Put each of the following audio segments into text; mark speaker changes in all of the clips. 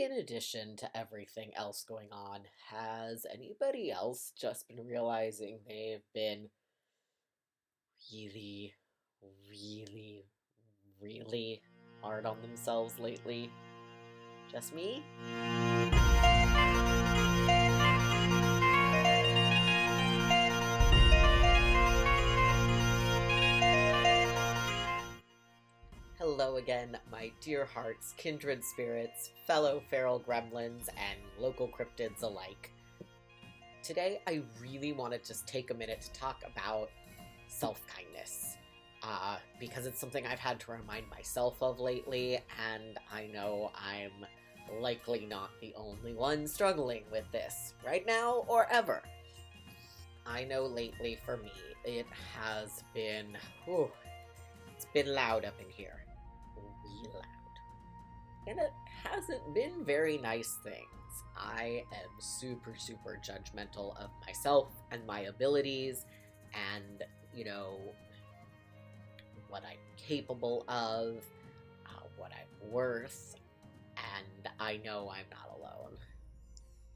Speaker 1: In addition to everything else going on, has anybody else just been realizing they've been really, really, really hard on themselves lately? Just me? Hello again, my dear hearts, kindred spirits, fellow feral gremlins, and local cryptids alike. Today, I really want to just take a minute to talk about self-kindness, because it's something I've had to remind myself of lately, and I know I'm likely not the only one struggling with this right now or ever. I know lately for me, it has been, it's been loud up in here. Really loud. And it hasn't been very nice things. I am super, super judgmental of myself and my abilities and, what I'm capable of, what I'm worth, and I know I'm not alone.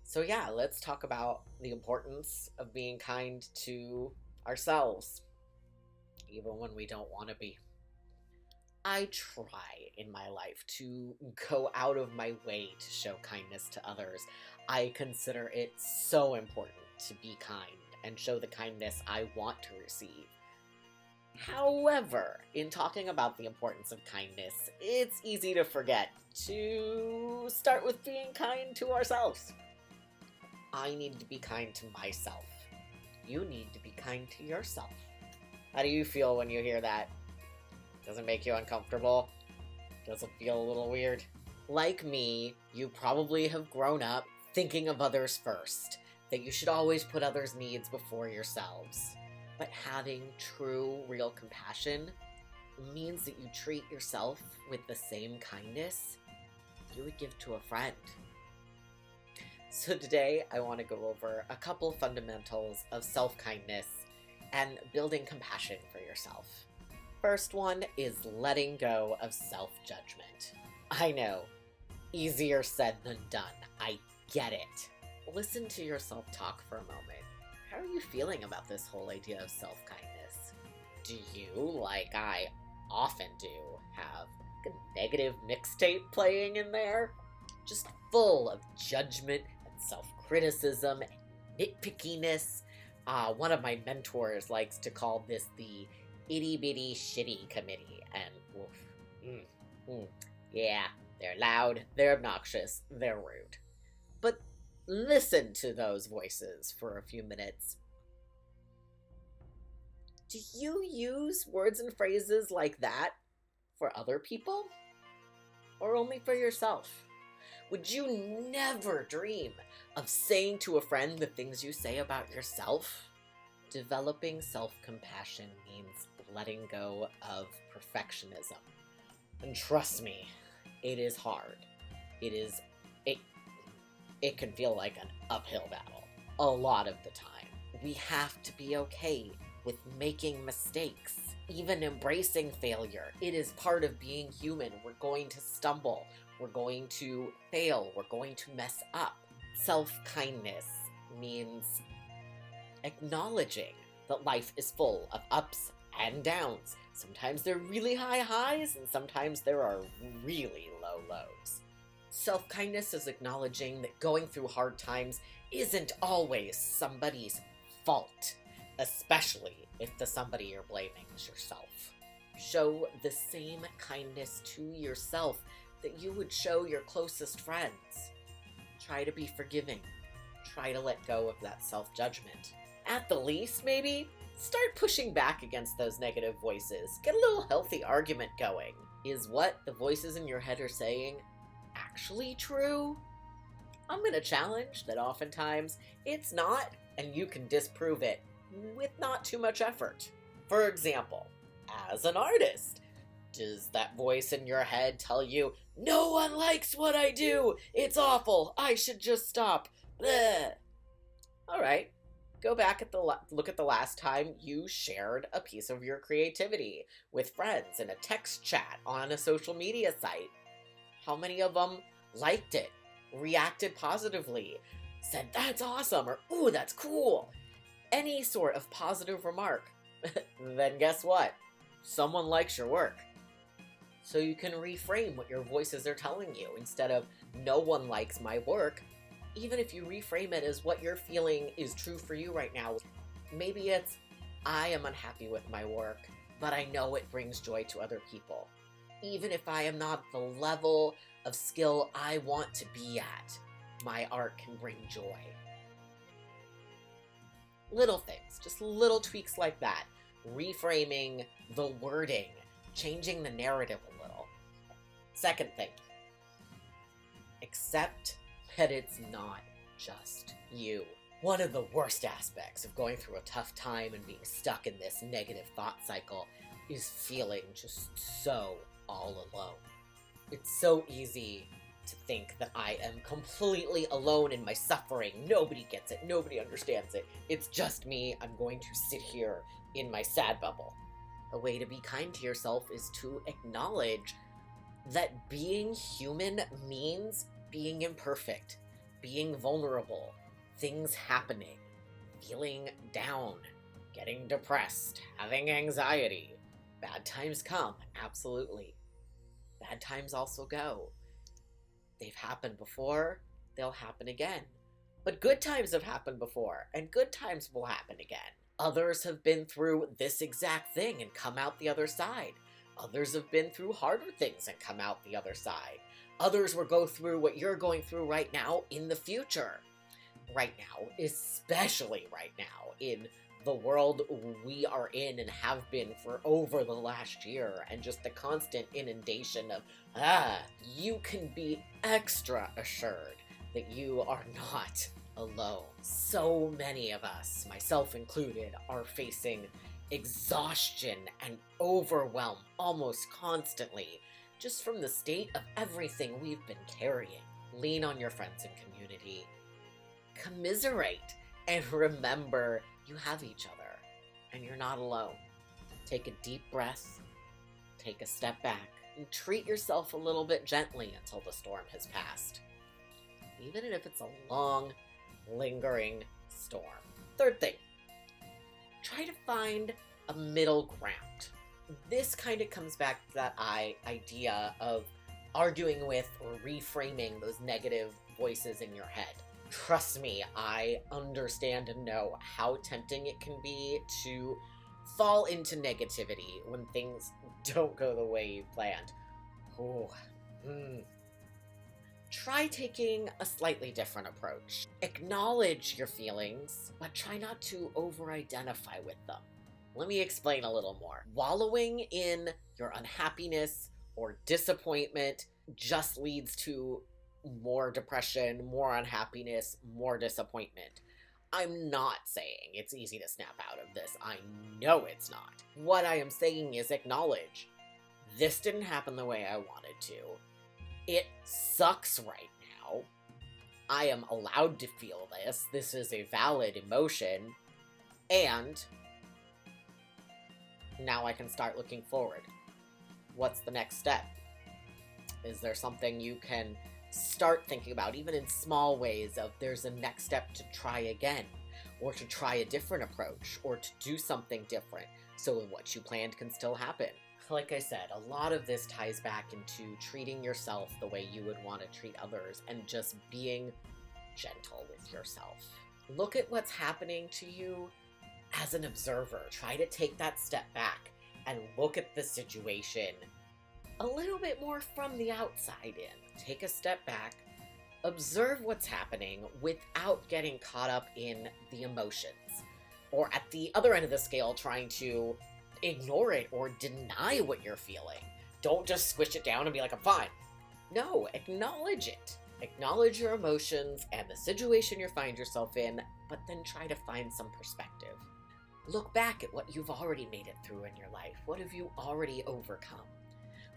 Speaker 1: So yeah, let's talk about the importance of being kind to ourselves, even when we don't want to be. I try in my life to go out of my way to show kindness to others. I consider it so important to be kind and show the kindness I want to receive. However, in talking about the importance of kindness, it's easy to forget to start with being kind to ourselves. I need to be kind to myself. You need to be kind to yourself. How do you feel when you hear that? Does it make you uncomfortable? Does it feel a little weird? Like me, you probably have grown up thinking of others first, that you should always put others' needs before yourselves. But having true, real compassion means that you treat yourself with the same kindness you would give to a friend. So today, I want to go over a couple fundamentals of self-kindness and building compassion for yourself. First one is letting go of self-judgment. I know, easier said than done. I get it. Listen to yourself talk for a moment. How are you feeling about this whole idea of self-kindness? Do you, like I often do, have a negative mixtape playing in there? Just full of judgment and self-criticism and nitpickiness. One of my mentors likes to call this the itty-bitty shitty committee, and yeah, they're loud, they're obnoxious, they're rude. But listen to those voices for a few minutes. Do you use words and phrases like that for other people? Or only for yourself? Would you never dream of saying to a friend the things you say about yourself? Developing self-compassion means letting go of perfectionism. And trust me, it is hard. It can feel like an uphill battle a lot of the time. We have to be okay with making mistakes, even embracing failure. It is part of being human. We're going to stumble. We're going to fail. We're going to mess up. Self-kindness means acknowledging that life is full of ups and downs. Sometimes there are really high highs, and sometimes there are really low lows. Self-kindness is acknowledging that going through hard times isn't always somebody's fault, especially if the somebody you're blaming is yourself. Show the same kindness to yourself that you would show your closest friends. Try to be forgiving. Try to let go of that self-judgment. At the least, maybe, start pushing back against those negative voices. Get a little healthy argument going. Is what the voices in your head are saying actually true? I'm gonna challenge that oftentimes it's not, and you can disprove it with not too much effort. For example, as an artist, does that voice in your head tell you, "No one likes what I do, it's awful, I should just stop, bleh"? Alright, go back at look at the last time you shared a piece of your creativity with friends in a text chat on a social media site. How many of them liked it? reacted positively, said, "That's awesome," or "Ooh, that's cool," any sort of positive remark, then guess what? Someone likes your work. So you can reframe what your voices are telling you. Instead of "no one likes my work," even if you reframe it as what you're feeling is true for you right now, maybe it's, "I am unhappy with my work, but I know it brings joy to other people. Even if I am not at the level of skill I want to be at, my art can bring joy." Little things, just little tweaks like that. Reframing the wording, changing the narrative a little. Second thing, accept that it's not just you. One of the worst aspects of going through a tough time and being stuck in this negative thought cycle is feeling just so all alone. It's so easy to think that I am completely alone in my suffering. Nobody gets it. Nobody understands it. It's just me. I'm going to sit here in my sad bubble. A way to be kind to yourself is to acknowledge that being human means being imperfect, being vulnerable, things happening, feeling down, getting depressed, having anxiety. Bad times come, absolutely. Bad times also go. They've happened before, they'll happen again. But good times have happened before, and good times will happen again. Others have been through this exact thing and come out the other side. Others have been through harder things and come out the other side. Others will go through what you're going through right now in the future. Right now, especially right now, in the world we are in and have been for over the last year, and just the constant inundation of, you can be extra assured that you are not alone. So many of us, myself included, are facing exhaustion and overwhelm almost constantly, just from the state of everything we've been carrying. Lean on your friends and community. Commiserate, and remember you have each other, and you're not alone. Take a deep breath, take a step back, and treat yourself a little bit gently until the storm has passed. Even if it's a long, lingering storm. Third thing, try to find a middle ground. This kind of comes back to that idea of arguing with or reframing those negative voices in your head. Trust me, I understand and know how tempting it can be to fall into negativity when things don't go the way you planned. Try taking a slightly different approach. Acknowledge your feelings, but try not to over-identify with them. Let me explain a little more. Wallowing in your unhappiness or disappointment just leads to more depression, more unhappiness, more disappointment. I'm not saying it's easy to snap out of this. I know it's not. What I am saying is acknowledge. This didn't happen the way I wanted to. It sucks right now. I am allowed to feel this. This is a valid emotion. And now I can start looking forward. What's the next step? Is there something you can start thinking about, even in small ways, of there's a next step to try again, or to try a different approach, or to do something different, so what you planned can still happen. Like I said, a lot of this ties back into treating yourself the way you would want to treat others, and just being gentle with yourself. Look at what's happening to you as an observer. Try to take that step back and look at the situation a little bit more from the outside in. Take a step back, observe what's happening without getting caught up in the emotions, or at the other end of the scale, trying to ignore it or deny what you're feeling. Don't just squish it down and be like, I'm fine. No, acknowledge it. Acknowledge your emotions and the situation you find yourself in, but then try to find some perspective. Look back at what you've already made it through in your life. What have you already overcome?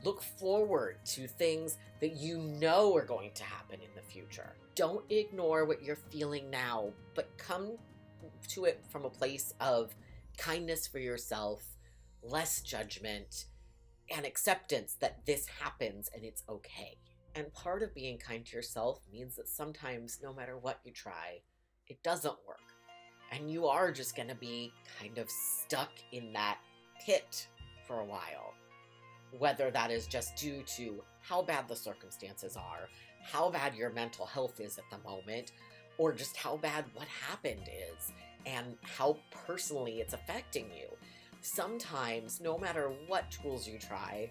Speaker 1: Look forward to things that you know are going to happen in the future. Don't ignore what you're feeling now, but come to it from a place of kindness for yourself, less judgment, and acceptance that this happens and it's okay. And part of being kind to yourself means that sometimes, no matter what you try, it doesn't work. And you are just going to be kind of stuck in that pit for a while. Whether that is just due to how bad the circumstances are, how bad your mental health is at the moment, or just how bad what happened is, and how personally it's affecting you. Sometimes, no matter what tools you try,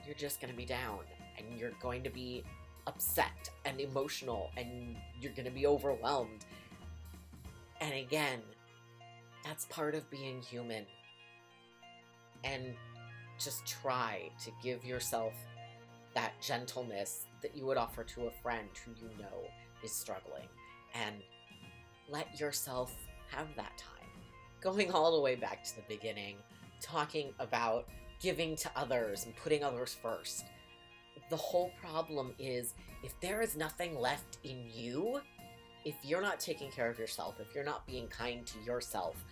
Speaker 1: you're just going to be down, and you're going to be upset and emotional, and you're going to be overwhelmed. And again, that's part of being human. And just try to give yourself that gentleness that you would offer to a friend who you know is struggling, and let yourself have that time. Going all the way back to the beginning, talking about giving to others and putting others first. The whole problem is, if there is nothing left in you, if you're not taking care of yourself, if you're not being kind to yourself,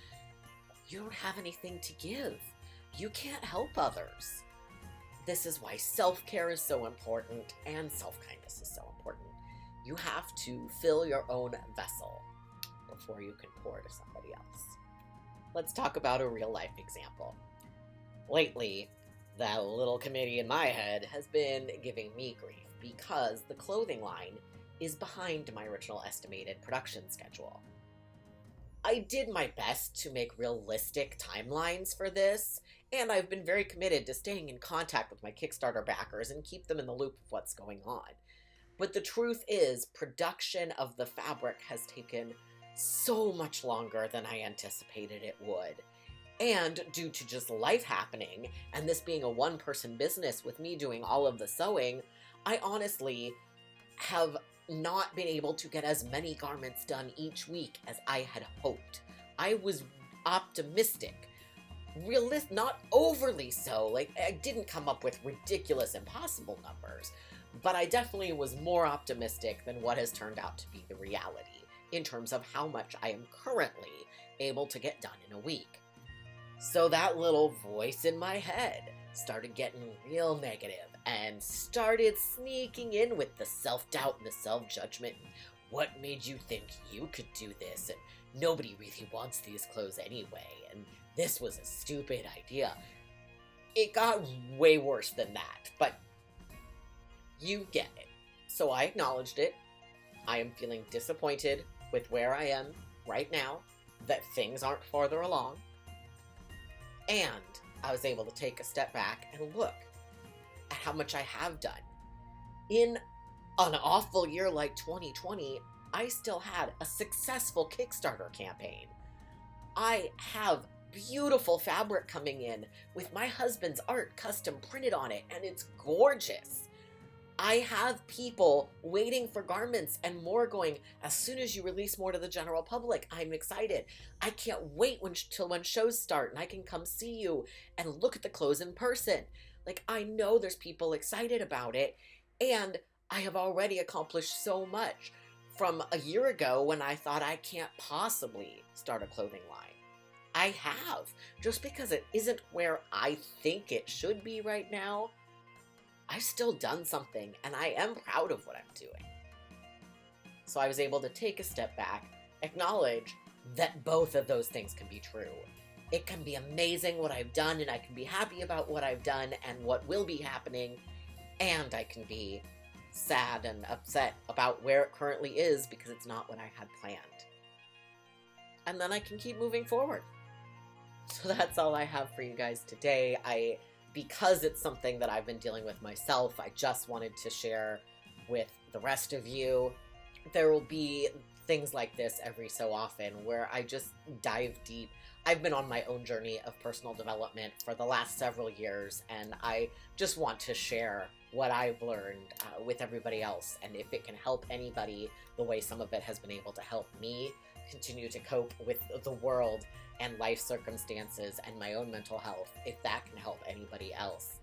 Speaker 1: you don't have anything to give. You can't help others. This is why self-care is so important and self-kindness is so important. You have to fill your own vessel before you can pour to somebody else. Let's talk about a real-life example. Lately, that little committee in my head has been giving me grief because the clothing line is behind my original estimated production schedule. I did my best to make realistic timelines for this, and I've been very committed to staying in contact with my Kickstarter backers and keep them in the loop of what's going on. But the truth is, production of the fabric has taken so much longer than I anticipated it would. And due to just life happening, and this being a one-person business with me doing all of the sewing, I honestly have not been able to get as many garments done each week as I had hoped. I was optimistic. Not overly so. Like, I didn't come up with ridiculous, impossible numbers, but I definitely was more optimistic than what has turned out to be the reality in terms of how much I am currently able to get done in a week. So that little voice in my head started getting real negative and started sneaking in with the self-doubt and the self-judgment. What made you think you could do this? And nobody really wants these clothes anyway. And this was a stupid idea. It got way worse than that, but you get it. So I acknowledged it. I am feeling disappointed with where I am right now, that things aren't farther along. And I was able to take a step back and look at how much I have done. In an awful year like 2020, I still had a successful Kickstarter campaign. I have beautiful fabric coming in with my husband's art custom printed on it, and it's gorgeous. I have people waiting for garments and more going, as soon as you release more to the general public, I'm excited. I can't wait till when shows start and I can come see you and look at the clothes in person. Like, I know there's people excited about it, and I have already accomplished so much from a year ago when I thought I can't possibly start a clothing line. I have. Just because it isn't where I think it should be right now, I've still done something, and I am proud of what I'm doing. So I was able to take a step back, acknowledge that both of those things can be true. It can be amazing what I've done, and I can be happy about what I've done and what will be happening, and I can be sad and upset about where it currently is because it's not what I had planned. And then I can keep moving forward. So that's all I have for you guys today. Because it's something that I've been dealing with myself, I just wanted to share with the rest of you. There will be things like this every so often where I just dive deep. I've been on my own journey of personal development for the last several years, and I just want to share what I've learned with everybody else. And if it can help anybody the way some of it has been able to help me continue to cope with the world and life circumstances and my own mental health, if that can help anybody else,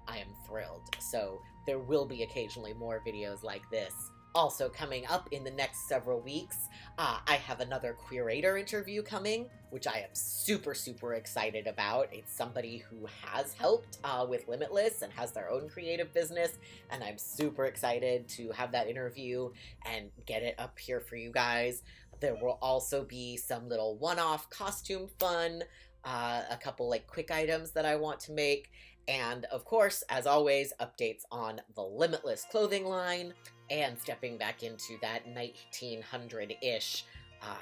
Speaker 1: I am thrilled. So there will be occasionally more videos like this Also coming up in the next several weeks, I have another Queerator interview coming, which I am super, super excited about. It's somebody who has helped with Limitless and has their own creative business, and I'm super excited to have that interview and get it up here for you guys. There will also be some little one-off costume fun, a couple like quick items that I want to make, and of course, as always, updates on the Limitless clothing line, and stepping back into that 1900-ish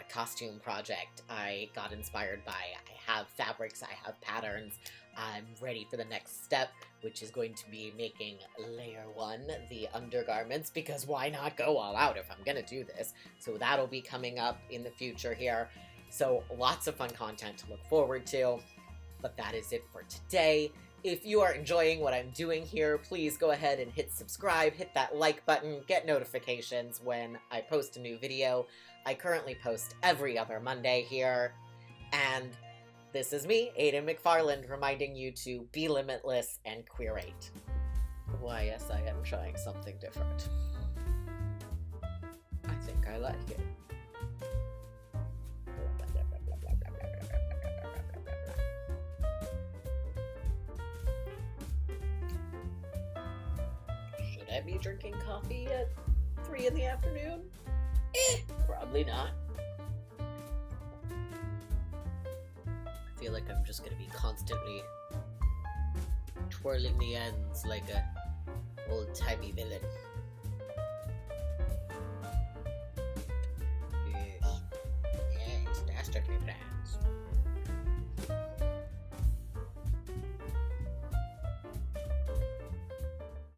Speaker 1: costume project I got inspired by. I have fabrics, I have patterns. I'm ready for the next step, which is going to be making layer 1, the undergarments, because why not go all out if I'm gonna do this? So that'll be coming up in the future here. So lots of fun content to look forward to, but that is it for today. If you are enjoying what I'm doing here, please go ahead and hit subscribe, hit that like button, get notifications when I post a new video. I currently post every other Monday here, and this is me, Aiden McFarland, reminding you to be limitless and queerate. Why, yes, I am trying something different. I think I like it. Should I be drinking coffee at 3 in the afternoon? Probably not. I feel like I'm just gonna be constantly twirling the ends like a old-timey villain.